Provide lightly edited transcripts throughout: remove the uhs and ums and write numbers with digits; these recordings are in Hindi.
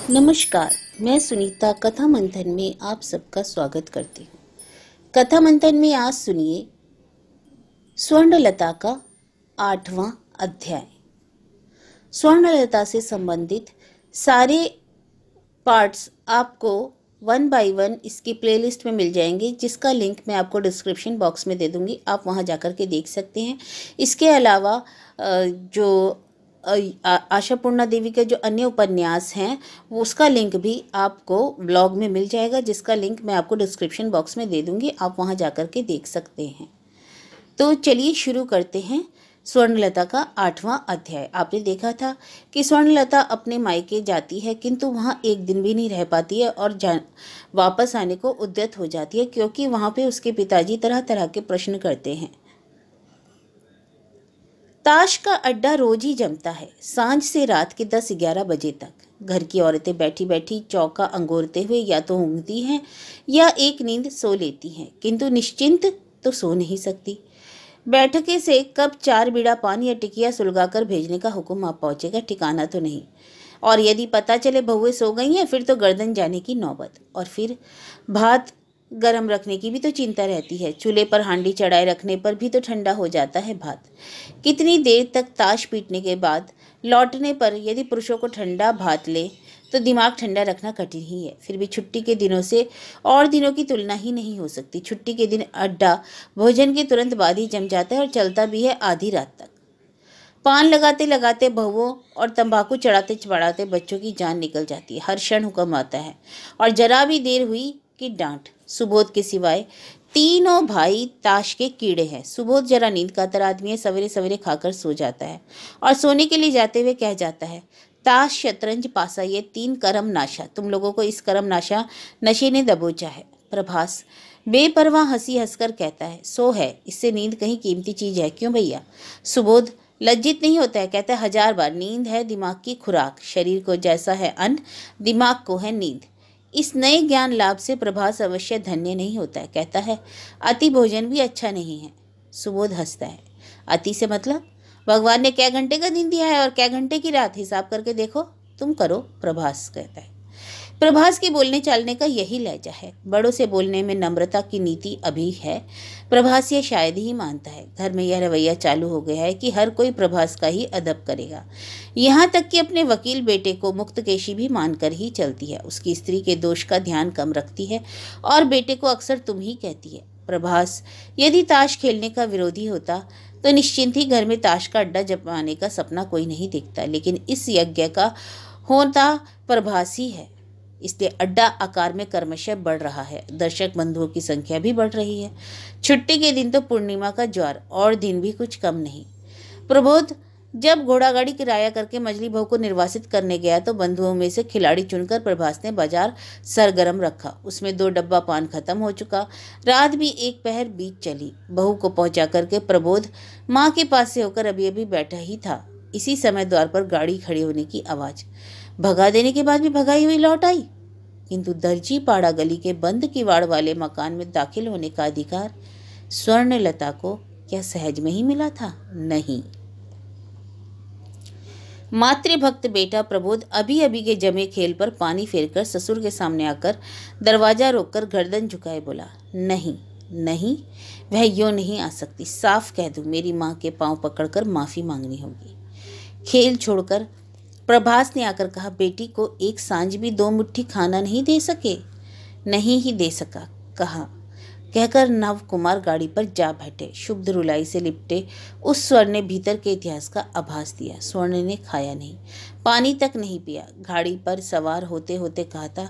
नमस्कार, मैं सुनीता कथा मंथन में आप सबका स्वागत करती हूँ। कथा मंथन में आज सुनिए स्वर्णलता का 8वां अध्याय। स्वर्णलता से संबंधित सारे पार्ट्स आपको 1 बाय 1 इसकी प्लेलिस्ट में मिल जाएंगे, जिसका लिंक मैं आपको डिस्क्रिप्शन बॉक्स में दे दूंगी। आप वहां जाकर के देख सकते हैं। इसके अलावा जो आशापूर्णा देवी के जो अन्य उपन्यास हैं उसका लिंक भी आपको ब्लॉग में मिल जाएगा, जिसका लिंक मैं आपको डिस्क्रिप्शन बॉक्स में दे दूंगी। आप वहां जाकर के देख सकते हैं। तो चलिए शुरू करते हैं स्वर्णलता का 8वां अध्याय। आपने देखा था कि स्वर्णलता अपने मायके जाती है, किंतु वहां एक दिन भी नहीं रह पाती है और वापस आने को उद्यत हो जाती है, क्योंकि वहां पे उसके पिताजी तरह तरह के प्रश्न करते हैं। ताश का अड्डा रोज ही जमता है, सांझ से रात के 10-11 बजे तक। घर की औरतें बैठी बैठी चौका अंगोरते हुए या तो ऊँघती हैं या एक नींद सो लेती हैं, किंतु निश्चिंत तो सो नहीं सकती। बैठके से कब 4 बीड़ा पान या टिकिया सुलगाकर भेजने का हुक्म आ पहुंचेगा, ठिकाना तो नहीं। और यदि पता चले बहुएं सो गई हैं, फिर तो गर्दन जाने की नौबत। और फिर भात गरम रखने की भी तो चिंता रहती है। चूल्हे पर हांडी चढ़ाए रखने पर भी तो ठंडा हो जाता है भात। कितनी देर तक ताश पीटने के बाद लौटने पर यदि पुरुषों को ठंडा भात ले तो दिमाग ठंडा रखना कठिन ही है। फिर भी छुट्टी के दिनों से और दिनों की तुलना ही नहीं हो सकती। छुट्टी के दिन अड्डा भोजन के तुरंत बाद ही जम जाता है और चलता भी है आधी रात तक। पान लगाते लगाते बहुओं और तंबाकू चढ़ाते चढ़ाते बच्चों की जान निकल जाती है। हर क्षण हुक्म आता है और जरा भी देर हुई कि डांट। सुबोध के सिवाय तीनों भाई ताश के कीड़े हैं। सुबोध जरा नींद कातर आदमी है, सवेरे सवेरे खाकर सो जाता है और सोने के लिए जाते हुए कह जाता है, ताश शतरंज पासा ये 3 करम नाशा। तुम लोगों को इस करम नाशा नशे ने दबोचा है। प्रभास बेपरवाह हंसी हंसकर कहता है, सो है, इससे नींद कहीं कीमती चीज है क्यों भैया? सुबोध लज्जित नहीं होता है, कहता है, 1000 बार, नींद है दिमाग की खुराक। शरीर को जैसा है अन्न, दिमाग को है नींद। इस नए ज्ञान लाभ से प्रभास अवश्य धन्य नहीं होता है। कहता है, अति भोजन भी अच्छा नहीं है। सुबोध हंसता है, अति से मतलब भगवान ने क्या घंटे का दिन दिया है और क्या घंटे की रात, हिसाब करके देखो, तुम करो। प्रभास कहता है। प्रभास के बोलने चालने का यही लहजा है। बड़ों से बोलने में नम्रता की नीति अभी है। प्रभास ये शायद ही मानता है। घर में यह रवैया चालू हो गया है कि हर कोई प्रभास का ही अदब करेगा। यहाँ तक कि अपने वकील बेटे को मुक्तकेशी भी मानकर ही चलती है। उसकी स्त्री के दोष का ध्यान कम रखती है और बेटे को अक्सर तुम ही कहती है। प्रभास यदि ताश खेलने का विरोधी होता तो निश्चिंत ही घर में ताश का अड्डा जमाने का सपना कोई नहीं देखता, लेकिन इस यज्ञ का होता प्रभास ही है। इसलिए अड्डा आकार में क्रमशः बढ़ रहा है। दर्शक बंधुओं की संख्या भी बढ़ रही है। छुट्टी के दिन तो पूर्णिमा का ज्वार, और दिन भी कुछ कम नहीं। प्रबोध जब घोड़ागाड़ी किराया करके मजली बहू को निर्वासित करने गया तो बंधुओं में से खिलाड़ी चुनकर प्रभास ने बाजार सरगर्म रखा। उसमें 2 डब्बा पान खत्म हो चुका। रात भी एक पहर बीत चली। बहू को पहुंचा करके प्रबोध माँ के पास से होकर अभी अभी बैठा ही था। इसी समय द्वार पर गाड़ी खड़ी होने की आवाज। भगा देने के बाद भी भगाई हुई लौट आई, किंतु दर्जी पाड़ा गली के बंद किवाड़ वाले मकान में दाखिल होने का अधिकार स्वर्णलता को क्या सहज में ही मिला था? नहीं। मातृभक्त बेटा प्रबोध अभी अभी के जमे खेल पर पानी फेरकर ससुर के सामने आकर दरवाजा रोककर गर्दन झुकाए बोला, नहीं नहीं, वह यूं नहीं आ सकती। साफ कह दूं, मेरी माँ के पांव पकड़कर माफी मांगनी होगी। खेल छोड़कर प्रभास ने आकर कहा, बेटी को एक सांझ भी 2 मुट्ठी खाना नहीं दे सके? नहीं ही दे सका, कहा कहकर नव कुमार गाड़ी पर जा बैठे। शुभ रुलाई से लिपटे उस स्वर्ण ने भीतर के इतिहास का आभास दिया। स्वर्ण ने खाया नहीं, पानी तक नहीं पिया। गाड़ी पर सवार होते होते कहा था,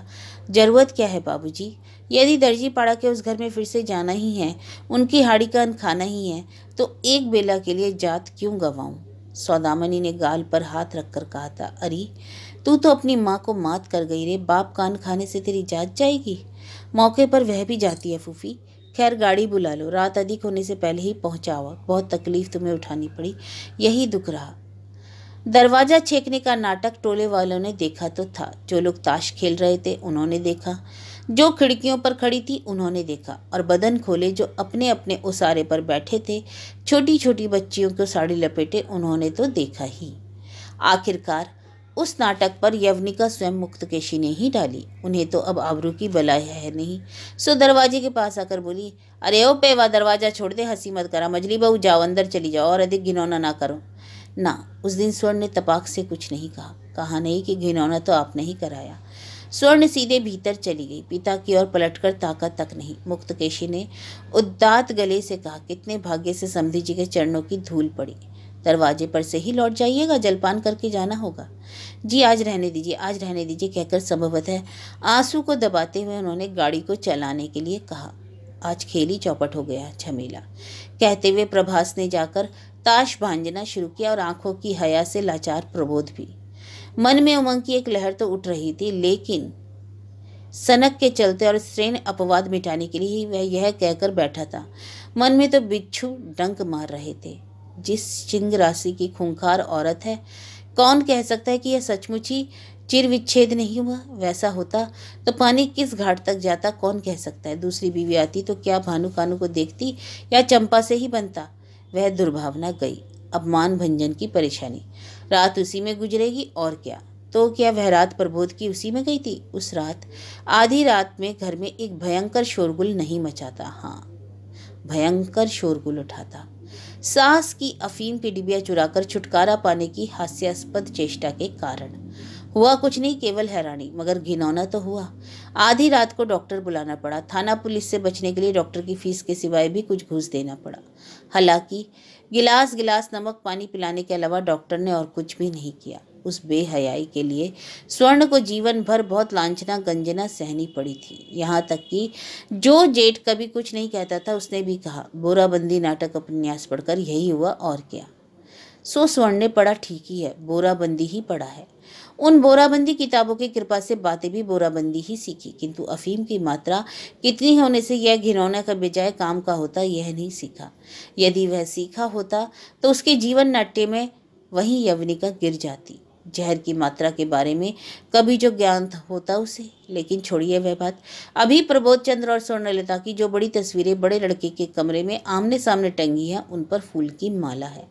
जरूरत क्या है बाबूजी? यदि दर्जी पाड़ा के उस घर में फिर से जाना ही है, उनकी हाड़ी का अन्न खाना ही है, तो एक बेला के लिए जात क्यों गंवाऊं? सौदामनी ने गाल पर हाथ रखकर कहा था, अरे तू तो अपनी माँ को मात कर गई रे। बाप कान खाने से तेरी जात जाएगी? मौके पर वह भी जाती है फूफी। खैर गाड़ी बुला लो, रात अधिक होने से पहले ही पहुंचाओ। बहुत तकलीफ तुम्हें उठानी पड़ी, यही दुख रहा। दरवाजा छेकने का नाटक टोले वालों ने देखा तो था। जो लोग ताश खेल रहे थे उन्होंने देखा, जो खिड़कियों पर खड़ी थी उन्होंने देखा, और बदन खोले जो अपने अपने उसारे पर बैठे थे, छोटी छोटी बच्चियों को साड़ी लपेटे, उन्होंने तो देखा ही। आखिरकार उस नाटक पर यवनिका स्वयं मुक्तकेशी ने ही डाली। उन्हें तो अब आबरू की बलाई है नहीं। सो दरवाजे के पास आकर बोली, अरे ओ पेवा, दरवाजा छोड़ दे, हंसी मत करा। मजली बहू, जाओ अंदर चली जाओ और अधिक घिनौना ना करो। ना, उस दिन स्वर्ण ने तपाक से कुछ नहीं कहा। कहा नहीं कि घिनौना तो आपने ही कराया। स्वर्ण सीधे भीतर चली गई। पिता की ओर पलटकर ताका तक नहीं। मुक्तकेशी ने उदात्त गले से कहा, कितने भाग्य से समधी जी के चरणों की धूल पड़ी। दरवाजे पर से ही लौट जाइएगा, जलपान करके जाना होगा। जी आज रहने दीजिए, आज रहने दीजिए कहकर संभवतः आंसू को दबाते हुए उन्होंने गाड़ी को चलाने के लिए कहा। आज खेल ही चौपट हो गया झमेला, कहते हुए प्रभास ने जाकर ताश भांजना शुरू किया और आंखों की हया से लाचार प्रबोध भी। मन में उमंग की एक लहर तो उठ रही थी, लेकिन सनक के चलते और स्त्रीण अपवाद मिटाने के लिए ही वह यह कहकर बैठा था। मन में तो बिच्छू डंक मार रहे थे। जिस चिंग राशि की खूंखार औरत है, कौन कह सकता है कि यह सचमुच ही चिर विच्छेद नहीं हुआ। वैसा होता तो पानी किस घाट तक जाता, कौन कह सकता है। दूसरी बीवी आती तो क्या भानु कानू को देखती या चंपा से ही बनता। वह दुर्भावना गई। अब मान भंजन की परेशानी, रात उसी में गुजरेगी और क्या। तो क्या वह रात प्रबोध की उसी में गई थी। उस रात आधी रात में घर में एक भयंकर शोरगुल नहीं मचाता, हाँ भयंकर शोरगुल उठाता। सास की अफीम की डिबिया चुराकर छुटकारा पाने की हास्यास्पद चेष्टा के कारण। हुआ कुछ नहीं, केवल हैरानी, मगर घिनौना तो हुआ। आधी रात को डॉक्टर बुलाना पड़ा। थाना पुलिस से बचने के लिए डॉक्टर की फीस के सिवाय भी कुछ घूस देना पड़ा। हालांकि गिलास गिलास नमक पानी पिलाने के अलावा डॉक्टर ने और कुछ भी नहीं किया। उस बेहयाई के लिए स्वर्ण को जीवन भर बहुत लांछना गंजना सहनी पड़ी थी। यहाँ तक कि जो जेठ कभी कुछ नहीं कहता था, उसने भी कहा, बोराबंदी नाटक उपन्यास पढ़कर यही हुआ और क्या। सो स्वर्ण ने पढ़ा ठीक ही है, बोराबंदी ही पढ़ा है। उन बोराबंदी किताबों की कृपा से बातें भी बोराबंदी ही सीखी, किंतु अफीम की मात्रा कितनी होने से यह घिनौना का बजाय काम का होता, यह नहीं सीखा। यदि वह सीखा होता तो उसके जीवन नाट्य में वहीं यवनिका गिर जाती। जहर की मात्रा के बारे में कभी जो ज्ञान होता उसे। लेकिन छोड़िए वह बात। अभी प्रबोध चंद्र और स्वर्णलता की जो बड़ी तस्वीरें बड़े लड़के के कमरे में आमने सामने टंगी हैं, उन पर फूल की माला है।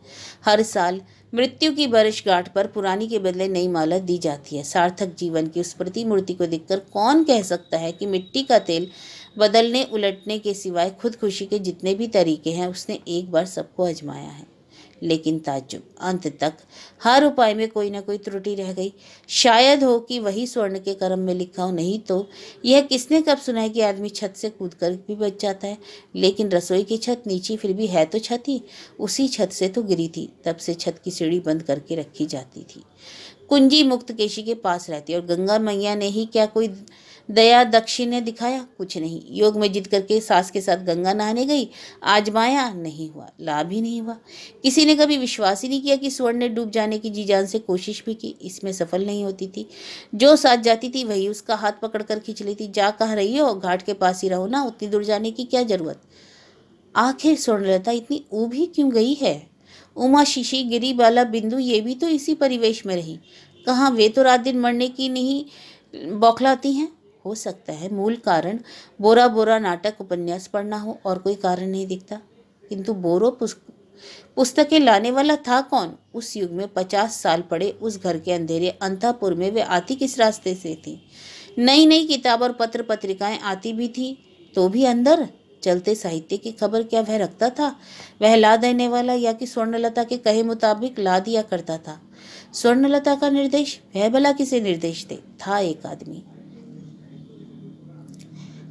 हर साल मृत्यु की वर्षगांठ पर पुरानी के बदले नई माला दी जाती है। सार्थक जीवन की उस प्रतिमूर्ति को देखकर कौन कह सकता है कि मिट्टी का तेल बदलने उलटने के सिवाय खुद खुशी के जितने भी तरीके हैं, उसने एक बार सबको आजमाया है। लेकिन ताज्जुब, अंत तक हर उपाय में कोई ना कोई त्रुटि रह गई। शायद हो कि वही स्वर्ण के कर्म में लिखा हो, नहीं तो यह किसने कब सुना है कि आदमी छत से कूदकर भी बच जाता है। लेकिन रसोई की छत नीची फिर भी है तो छत ही, उसी छत से तो गिरी थी। तब से छत की सीढ़ी बंद करके रखी जाती थी। कुंजी मुक्तकेशी के पास रहती और गंगा मैया ने ही क्या कोई दया दक्षिण दिखाया, कुछ नहीं। योग में जिद करके सास के साथ गंगा नहाने गई, आजमाया, नहीं हुआ, लाभ ही नहीं हुआ। किसी ने कभी विश्वास ही नहीं किया कि स्वर्ण ने डूब जाने की जी जान से कोशिश भी की, इसमें सफल नहीं होती थी। जो साथ जाती थी वही उसका हाथ पकड़ कर खींच लेती। जा कह रही हो, घाट के पास ही रहो ना, उतनी दूर जाने की क्या जरूरत। आखिर स्वर्णलता इतनी ऊब ही क्यों गई है। उमा, शीशी, गिरी बाला, बिंदु, ये भी तो इसी परिवेश में रही। कहाँ वे तो रात दिन मरने की नहीं बौखलाती हैं। हो सकता है मूल कारण बोरा बोरा नाटक उपन्यास पढ़ना हो, और कोई कारण नहीं दिखता। किंतु बोरो पुस्तकें लाने वाला था कौन। उस युग में 50 साल पड़े उस घर के अंधेरे अंतःपुर में वे आती किस रास्ते से थी। नई नई किताब और पत्र पत्रिकाएं आती भी थी तो भी अंदर चलते साहित्य की खबर क्या वह रखता था। वह ला देने वाला या कि स्वर्णलता के कहे मुताबिक ला दिया करता था। स्वर्णलता का निर्देश, वह भला किसे निर्देश दे। था एक आदमी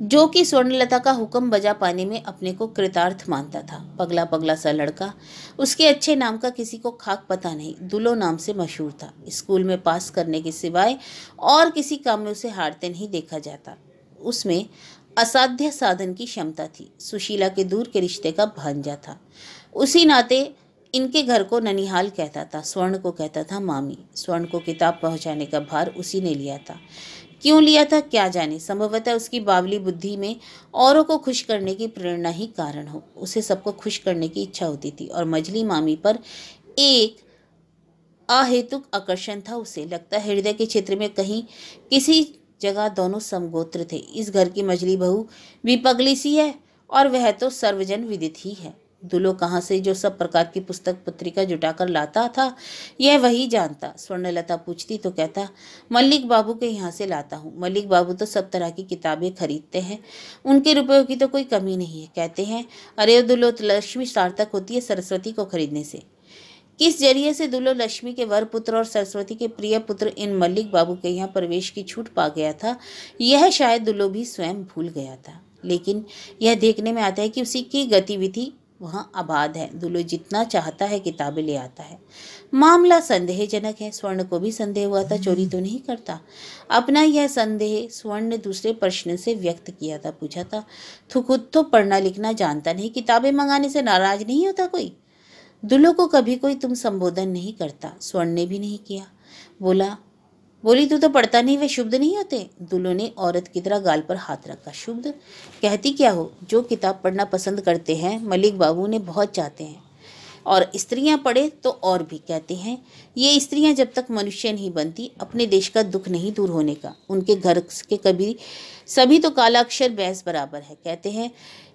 जो कि स्वर्णलता का हुक्म बजा पाने में अपने को कृतार्थ मानता था। पगला पगला सा लड़का, उसके अच्छे नाम का किसी को खाक पता नहीं, दुलो नाम से मशहूर था। स्कूल में पास करने के सिवाय और किसी काम में उसे हारते नहीं देखा जाता। उसमें असाध्य साधन की क्षमता थी। सुशीला के दूर के रिश्ते का भांजा था। उसी नाते इनके घर को ननिहाल कहता था, स्वर्ण को कहता था मामी। स्वर्ण को किताब पहुंचाने का भार उसी ने लिया था। क्यों लिया था क्या जाने, संभवतः उसकी बावली बुद्धि में औरों को खुश करने की प्रेरणा ही कारण हो। उसे सबको खुश करने की इच्छा होती थी और मजली मामी पर एक अहेतुक आकर्षण था। उसे लगता हृदय के क्षेत्र में कहीं किसी जगह दोनों समगोत्र थे। इस घर की मजली बहू भी पगली सी है और वह तो सर्वजन विदित ही है। दुल्लो कहाँ से जो सब प्रकार की पुस्तक पत्रिका जुटाकर लाता था, यह वही जानता। स्वर्णलता पूछती तो कहता, मल्लिक बाबू के यहाँ से लाता हूँ। मल्लिक बाबू तो सब तरह की किताबें खरीदते हैं, उनके रुपयों की तो कोई कमी नहीं है। कहते हैं, अरे दुल्लो, लक्ष्मी सार्थक होती है सरस्वती को खरीदने से। किस जरिए से दुल्लो लक्ष्मी के वर पुत्र और सरस्वती के प्रिय पुत्र इन मल्लिक बाबू के यहाँ प्रवेश की छूट पा गया था, यह शायद दुल्लो भी स्वयं भूल गया था। लेकिन यह देखने में आता है कि उसी की गतिविधि वहाँ आबाद है। दुल्लो जितना चाहता है किताबें ले आता है। मामला संदेहजनक है। स्वर्ण को भी संदेह हुआ था, चोरी तो नहीं करता। अपना यह संदेह स्वर्ण ने दूसरे प्रश्न से व्यक्त किया था। पूछा था, तू खुद तो पढ़ना लिखना जानता नहीं, किताबें मंगाने से नाराज नहीं होता कोई? दुल्लो को कभी कोई तुम संबोधन नहीं करता। स्वर्ण ने भी नहीं किया। बोली, तू तो पढ़ता नहीं, वे शुद्ध नहीं होते। दुल्लो ने औरत की तरह गाल पर हाथ रखा। शुद्ध कहती क्या हो? जो किताब पढ़ना पसंद करते हैं मलिक बाबू ने बहुत चाहते हैं, और स्त्रियां पढ़े तो और भी। कहते हैं, ये स्त्रियां जब तक मनुष्य नहीं बनती अपने देश का दुख नहीं दूर होने का। उनके घर के कभी सभी तो काला अक्षर बैस बराबर है। कहते हैं,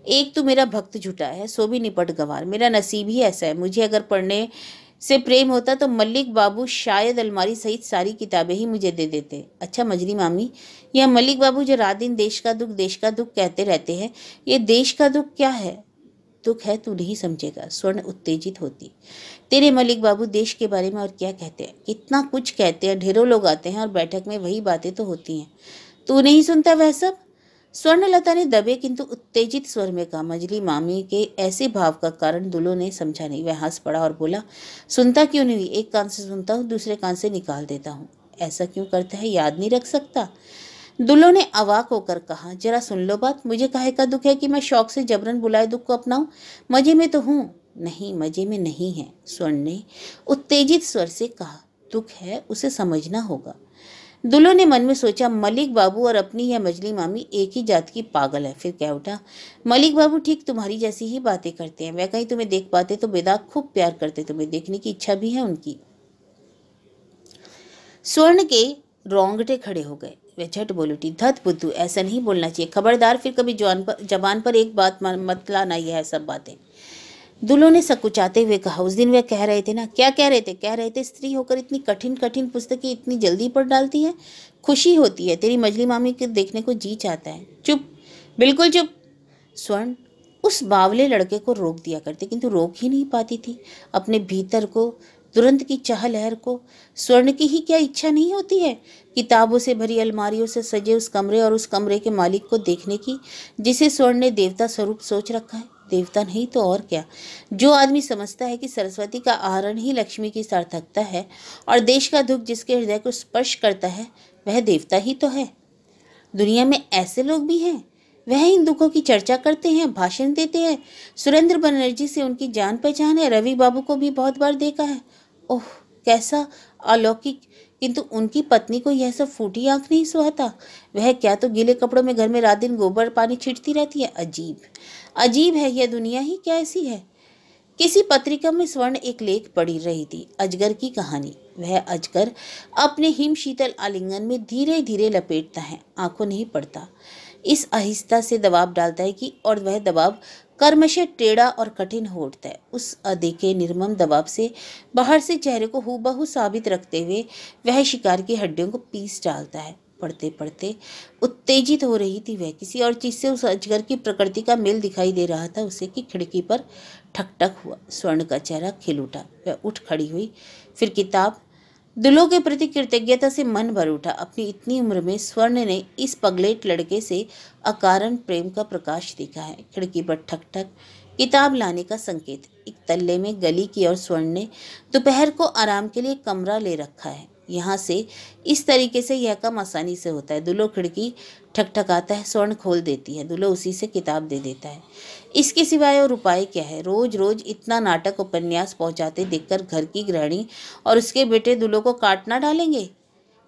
एक तो मेरा भक्त झूठा है, सो भी निपट गंवार। मेरा नसीब ही ऐसा है। मुझे अगर पढ़ने से प्रेम होता तो मल्लिक बाबू शायद अलमारी सहित सारी किताबें ही मुझे दे देते। अच्छा मजली मामी, यह मल्लिक बाबू जो रात दिन देश का दुख कहते रहते हैं, ये देश का दुख क्या है? दुख है, तू नहीं समझेगा। स्वर्ण उत्तेजित होती। तेरे मलिक बाबू देश के बारे में और क्या कहते हैं? कितना कुछ कहते हैं, ढेरों लोग आते हैं और बैठक में वही बातें तो होती हैं। तू नहीं सुनता वह सब? स्वर्णलता ने दबे किंतु उत्तेजित स्वर में कहा। मजली मामी के ऐसे भाव का कारण दुल्लो ने समझा नहीं। वह हंस पड़ा और बोला, सुनता क्यों नहीं? एक कान से सुनता हूँ, दूसरे कान से निकाल देता हूँ। ऐसा क्यों करता है? याद नहीं रख सकता? दुल्लो ने अवाक होकर कहा, जरा सुन लो बात। मुझे काहे का दुख है कि मैं शौक से जबरन बुलाए दुख को अपनाऊं? मजे में तो हूँ। नहीं, मजे में नहीं है, स्वर्ण ने उत्तेजित स्वर से कहा। दुख है, उसे समझना होगा। दुल्लो ने मन में सोचा, मलिक बाबू और अपनी यह मजली मामी एक ही जात की पागल है। फिर कह उठा, मलिक बाबू ठीक तुम्हारी जैसी ही बातें करते हैं। वह कहीं तुम्हें देख पाते तो बेदाग खूब प्यार करते। तुम्हें देखने की इच्छा भी है उनकी। स्वर्ण के रोंगटे खड़े हो गए। वह झट बोल उठी, धत बुद्धू, ऐसा नहीं बोलना चाहिए। खबरदार, फिर कभी जबान पर एक बात मत लाना। यह सब बातें। दुल्लो ने सकुचाते हुए कहा, उस दिन वे कह रहे थे ना? क्या कह रहे थे? कह रहे थे स्त्री होकर इतनी कठिन कठिन पुस्तकें इतनी जल्दी पढ़ डालती है। खुशी होती है। तेरी मजली मामी के देखने को जी चाहता है। चुप, बिल्कुल चुप। स्वर्ण उस बावले लड़के को रोक दिया करती, किंतु रोक ही नहीं पाती थी अपने भीतर को, तुरंत की चाह लहर को। स्वर्ण की ही क्या इच्छा नहीं होती है किताबों से भरी अलमारियों से सजे उस कमरे और उस कमरे के मालिक को देखने की, जिसे स्वर्ण ने देवता स्वरूप सोच रखा है? देवता नहीं तो और क्या। जो आदमी समझता है कि सरस्वती का आहरण ही लक्ष्मी की सार्थकता है और देश का दुख जिसके हृदय को स्पर्श करता है, वह देवता ही तो है। दुनिया में ऐसे लोग भी हैं। वह इन दुखों की चर्चा करते हैं, भाषण देते हैं। सुरेंद्र बनर्जी से उनकी जान पहचान है। रवि बाबू को भी बहुत बार देखा है। ओह, कैसा अलौकिक! किंतु उनकी पत्नी को यह सब फूटी आंख नहीं सुहाता। वह क्या तो गीले कपड़ों में घर में रात दिन गोबर पानी छींटती रहती है। अजीब अजीब है, यह दुनिया ही क्या ऐसी है। किसी पत्रिका में स्वर्ण एक लेख पढ़ी रही थी, अजगर की कहानी। वह अजगर अपने हिम शीतल आलिंगन में धीरे धीरे लपेटता है, आंखों नहीं पड़ता। इस आहिस्ता से दबाव डालता है कि और वह दबाव कर्मशः टेढ़ा और कठिन हो उठता है। उस अदेखे निर्मम दबाव से बाहर से चेहरे को हूबहू साबित रखते हुए वह शिकार की हड्डियों को पीस डालता है। पढ़ते पढ़ते उत्तेजित हो रही थी वह। किसी और चीज से उस अजगर की प्रकृति का मेल दिखाई दे रहा था उसे कि खिड़की पर ठकठक हुआ। स्वर्ण का चेहरा खिल उठा। वह उठ खड़ी हुई। फिर किताब। दुल्लो के प्रति कृतज्ञता से मन भर उठा। अपनी इतनी उम्र में स्वर्ण ने इस पगलेट लड़के से अकारण प्रेम का प्रकाश देखा है। खिड़की पर ठक ठक, किताब लाने का संकेत। एक तल्ले में गली की और स्वर्ण ने दोपहर को आराम के लिए कमरा ले रखा है। यहाँ से इस तरीके से यह काम आसानी से होता है। दुल्लो खिड़की ठकठकाता है, स्वर्ण खोल देती है। दुल्लो उसी से किताब दे देता है। इसके सिवाय और उपाय क्या है? रोज रोज इतना नाटक उपन्यास पहुंचाते देखकर घर की गृहिणी और उसके बेटे दुल्लो को काट ना डालेंगे?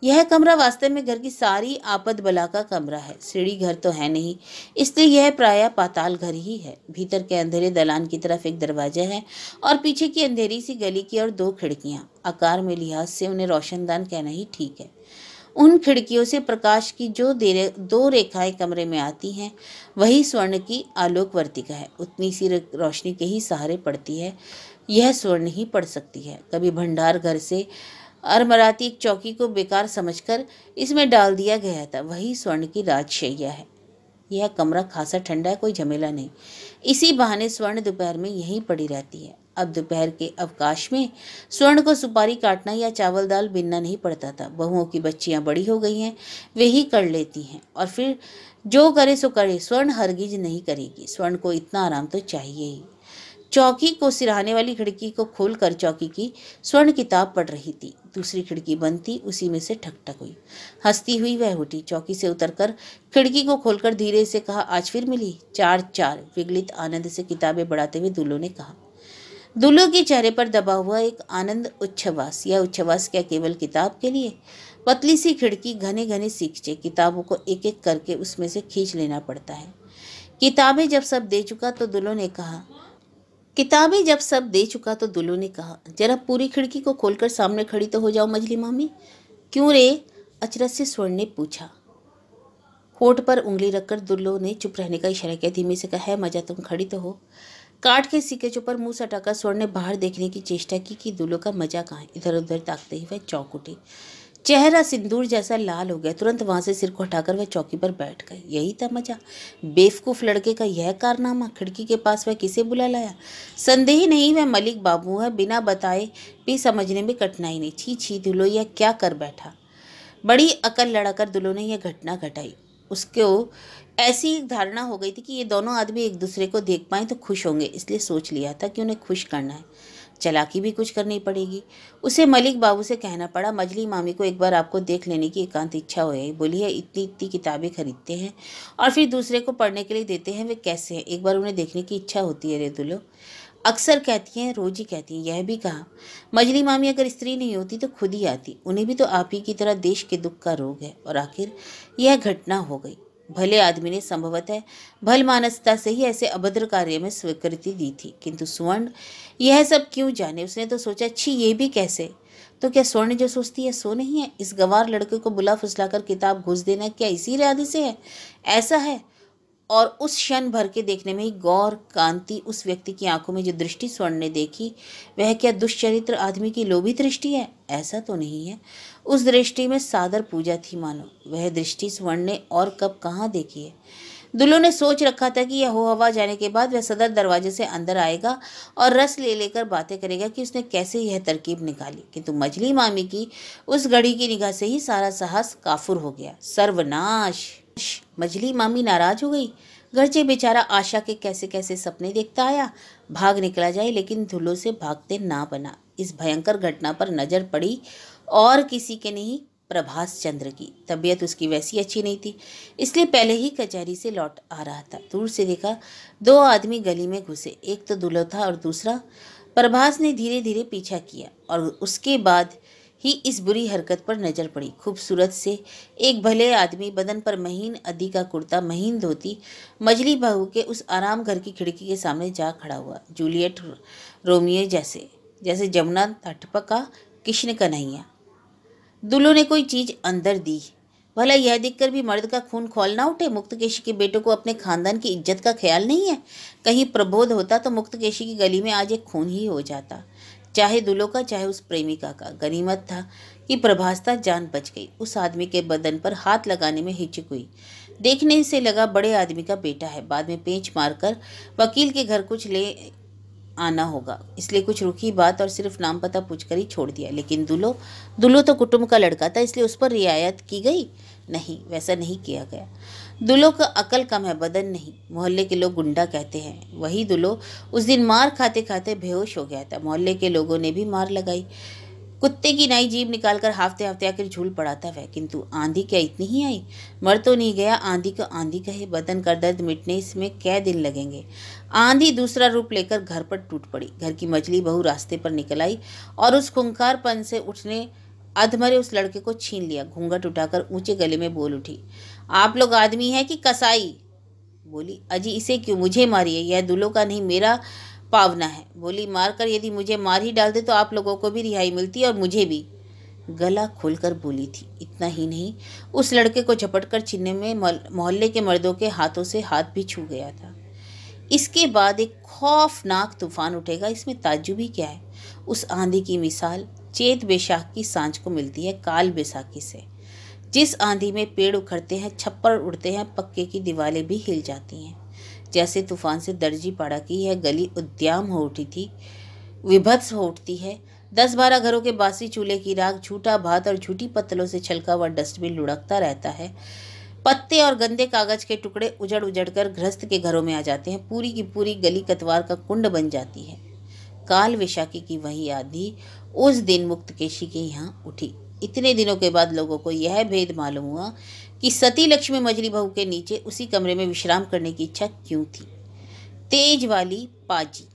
यह कमरा वास्तव में घर की सारी आपद बला का कमरा है। सीढ़ी घर तो है नहीं, इसलिए यह प्रायः पाताल घर ही है। भीतर के अंधेरे दलान की तरफ एक दरवाजा है और पीछे की अंधेरी सी गली की और दो खिड़कियां। आकार में लिहाज से उन्हें रोशनदान कहना ही ठीक है। उन खिड़कियों से प्रकाश की जो दो रेखाएं कमरे में आती हैं, वही स्वर्ण की आलोक वर्तिका है। उतनी सी रोशनी के ही सहारे पड़ती है, यह स्वर्ण ही पड़ सकती है। कभी भंडार घर से अरमराती एक चौकी को बेकार समझकर इसमें डाल दिया गया था, वही स्वर्ण की राजशैया है। यह कमरा खासा ठंडा है, कोई झमेला नहीं। इसी बहाने स्वर्ण दोपहर में यहीं पड़ी रहती है। अब दोपहर के अवकाश में स्वर्ण को सुपारी काटना या चावल दाल बीनना नहीं पड़ता था। बहुओं की बच्चियां बड़ी हो गई हैं, वे ही कर लेती हैं, और फिर जो करे सो करे, स्वर्ण हरगिज नहीं करेगी। स्वर्ण को इतना आराम तो चाहिए ही। चौकी को सिरहाने वाली खिड़की को खोलकर चौकी की स्वर्ण किताब पढ़ रही थी। दूसरी खिड़की बंद थी, उसी में से ठक हुई। हंसती हुई वह उठी, चौकी से उतरकर खिड़की को खोलकर धीरे से कहा, आज फिर मिली? 4 विगलित आनंद से किताबें बढ़ाते हुए दुल्लो ने कहा। दुल्लो के चेहरे पर दबा हुआ एक आनंद उच्छ्वास। यह उच्छ्वास क्या केवल किताब के लिए? पतली सी खिड़की, घने घने सीखचे, किताबों को एक एक करके उसमें से खींच लेना पड़ता है। किताबें जब सब दे चुका तो दुल्लो ने कहा, जरा पूरी खिड़की को खोलकर सामने खड़ी तो हो जाओ मजली मामी। क्यों रे? अचरज से स्वर्ण ने पूछा। होठ पर उंगली रखकर दुल्लो ने चुप रहने का इशारा किया। धीमे से कहा, है मजा, तुम खड़ी तो हो। काट के सिक्के पर मुंह सटाकर स्वर्ण ने बाहर देखने की चेष्टा की कि दुल्लो का मजा कहाँ है। इधर उधर ताकते ही वह चौंक उठी। चेहरा सिंदूर जैसा लाल हो गया। तुरंत वहां से सिर को हटाकर वह चौकी पर बैठ गए। यही था मजा। बेवकूफ लड़के का यह कारनामा। खिड़की के पास वह किसे बुला लाया? संदेह नहीं वह मलिक बाबू है। बिना बताए भी समझने में कठिनाई नहीं। छी छी दुल्लो, यह क्या कर बैठा? बड़ी अकल लड़ाकर दुल्लो ने यह घटना घटाई। उसको ऐसी एक धारणा हो गई थी कि ये दोनों आदमी एक दूसरे को देख पाएं तो खुश होंगे, इसलिए सोच लिया था कि उन्हें खुश करना है। चालाकी भी कुछ करनी पड़ेगी। उसे मलिक बाबू से कहना पड़ा, मजली मामी को एक बार आपको देख लेने की एकांत इच्छा हो है। बोली है, इतनी इतनी किताबें खरीदते हैं और फिर दूसरे को पढ़ने के लिए देते हैं, वे कैसे हैं? एक बार उन्हें देखने की इच्छा होती है रे दुल्लो। अक्सर कहती हैं, रोज ही कहती हैं। यह भी कहा, मजली मामी अगर स्त्री नहीं होती तो खुद ही आती। उन्हें भी तो आप ही की तरह देश के दुख का रोग है। और आखिर यह घटना हो गई। भले आदमी ने संभवतः भल मानसता से ही ऐसे अभद्र कार्य में स्वीकृति दी थी, किंतु स्वर्ण यह सब क्यों जाने? उसने तो सोचा, अच्छी ये भी कैसे? तो क्या स्वर्ण जो सोचती है सो नहीं है? इस गंवार लड़के को बुला फुसलाकर किताब घुस देना क्या इसी इरादे से है? ऐसा है। और उस क्षण भर के देखने में ही गौर कांति उस व्यक्ति की आंखों में जो दृष्टि स्वर्ण ने देखी, वह क्या दुष्चरित्र आदमी की लोभी दृष्टि है? ऐसा तो नहीं है। उस दृष्टि में सादर पूजा थी मानो। वह दृष्टि स्वर्ण ने और कब कहाँ देखी है? दुल्लो ने सोच रखा था कि यह हो हवा जाने के बाद वह सदर दरवाजे से अंदर आएगा और रस ले लेकर बातें करेगा कि उसने कैसे यह तरकीब निकाली, किंतु मजली मामी की उस घड़ी की निगाह से ही सारा साहस काफुर हो गया। सर्वनाश! मजली मामी नाराज हो गई। घरचे बेचारा आशा के कैसे कैसे सपने देखता आया, भाग निकला जाए, लेकिन दुल्लो से भागते ना बना। इस भयंकर घटना पर नजर पड़ी और किसी के नहीं, प्रभास चंद्र की। तबीयत उसकी वैसी अच्छी नहीं थी, इसलिए पहले ही कचहरी से लौट आ रहा था। दूर से देखा 2 आदमी गली में घुसे। एक तो दुल्लो था और दूसरा प्रभास ने धीरे धीरे पीछा किया और उसके बाद ही इस बुरी हरकत पर नजर पड़ी। खूबसूरत से एक भले आदमी, बदन पर महीन अदी का कुर्ता, महीन धोती, मजली बहू के उस आराम घर की खिड़की के सामने जा खड़ा हुआ। जूलियट रोमियो जैसे, जैसे जमुना तट का कृष्ण कन्हैया। दुल्लो ने कोई चीज अंदर दी। भला यह देखकर भी मर्द का खून खौल ना उठे? मुक्तकेशी के बेटों को अपने खानदान की इज्जत का ख्याल नहीं है? कहीं प्रबोध होता तो मुक्तकेशी की गली में आज एक खून ही हो जाता, चाहे दुल्लो का चाहे उस प्रेमिका का। गनीमत था कि प्रभास्ता जान बच गई। उस आदमी के बदन पर हाथ लगाने में हिचक हुई। देखने से लगा बड़े आदमी का बेटा है। बाद में पेंच मारकर वकील के घर कुछ ले आना होगा, इसलिए कुछ रुकी बात और सिर्फ नाम पता पूछकर ही छोड़ दिया। लेकिन दुल्लो तो कुटुंब का लड़का था, इसलिए उस पर रियायत की गई? नहीं, वैसा नहीं किया गया। दुल्लो का अकल कम है, बदन नहीं। मोहल्ले के लोग गुंडा कहते हैं। वही दुल्लो उस दिन मार खाते खाते बेहोश हो गया था। मोहल्ले के लोगों ने भी मार लगाई। कुत्ते की नई जीभ निकालकर हाफते हाफते आकर झूल पड़ा था वह। किंतु आंधी क्या इतनी ही आई? मर तो नहीं गया। आंधी को आंधी कहे, बदन का दर्द मिटने इसमें क्या दिन लगेंगे। आंधी दूसरा रूप लेकर घर पर टूट पड़ी। घर की मछली बहू रास्ते पर निकल आई और उस खूंखारपन से उठने अधमरे उस लड़के को छीन लिया। घूंघट उठाकर ऊंचे गले में बोल उठी, आप लोग आदमी है कि कसाई? बोली, अजी इसे क्यों? मुझे मारिए, यह दुल्लो का नहीं मेरा पावना है। बोली, मारकर यदि मुझे मार ही डालते तो आप लोगों को भी रिहाई मिलती और मुझे भी। गला खोलकर बोली थी। इतना ही नहीं, उस लड़के को झपटकर छीनने में मोहल्ले के मर्दों के हाथों से हाथ भी छू गया था। इसके बाद एक खौफनाक तूफान उठेगा, इसमें ताज्जुब ही क्या है। उस आंधी की मिसाल चेत बैसाख की सांझ को मिलती है काल बैसाखी से। जिस आंधी में पेड़ उखड़ते हैं, छप्पर उड़ते हैं, पक्के की दीवारें भी हिल जाती हैं। जैसे तूफान से दर्जी पाड़ा की यह गली उद्याम हो उठी थी, विभत्स हो उठती है। 10-12 घरों के बासी चूल्हे की राख, झूठा भात और झूठी पत्तलों से छलका हुआ डस्टबिन लुढ़कता रहता है। पत्ते और गंदे कागज के टुकड़े उजड़ उजड़ कर गृहस्थ के घरों में आ जाते हैं। पूरी की पूरी गली कतवार का कुंड बन जाती है। काल वैशाखी की वही आंधी उस दिन मुक्तकेशी के यहाँ उठी। इतने दिनों के बाद लोगों को यह भेद मालूम हुआ कि सती लक्ष्मी मजली बहू के नीचे उसी कमरे में विश्राम करने की इच्छा क्यों थी। तेज वाली पाजी।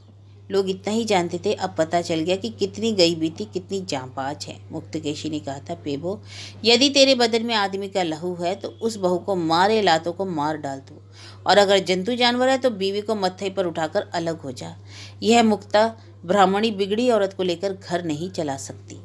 लोग इतना ही जानते थे, अब पता चल गया कि कितनी गई बीती, कितनी जांबाज है। मुक्तकेशी ने कहा था, पेबो, यदि तेरे बदन में आदमी का लहू है तो उस बहू को मारे लातों को मार डाल दो, और अगर जंतु जानवर है तो बीवी को मत्थे पर उठाकर अलग हो जा। यह मुक्ता ब्राह्मणी बिगड़ी औरत को लेकर घर नहीं चला सकती।